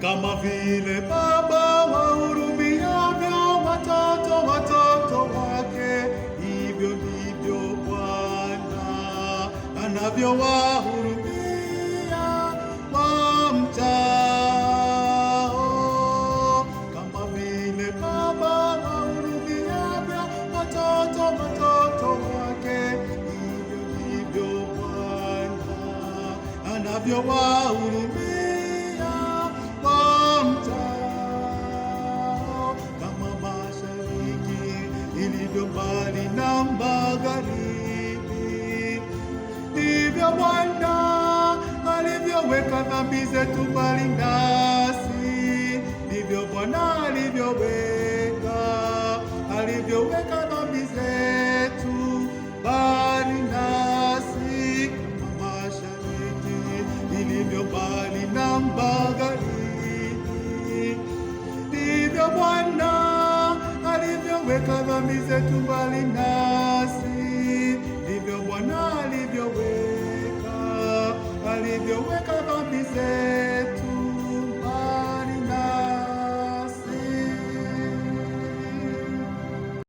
Kama vile baba wahurumiavyo watoto wake, hivyo ndivyo Bwana anavyowahurumia wamchao. Kama vile baba wahurumiavyo watoto wake, hivyo ndivyo Bwana anavyowahurumia wamchao. Kama mashariki ilivyo mbali na magharibi, ndivyo Bwana alivyoweka dhambi zetu mbali nasi. Ndivyo Bwana alivyoweka dhambi zetu mbali nasi. Kama mashariki ilivyo mbali na magharibi, ndivyo Bwana alivyoweka dhambi zetu mbali nasi. Ndivyo Bwana alivyoweka dhambi zetu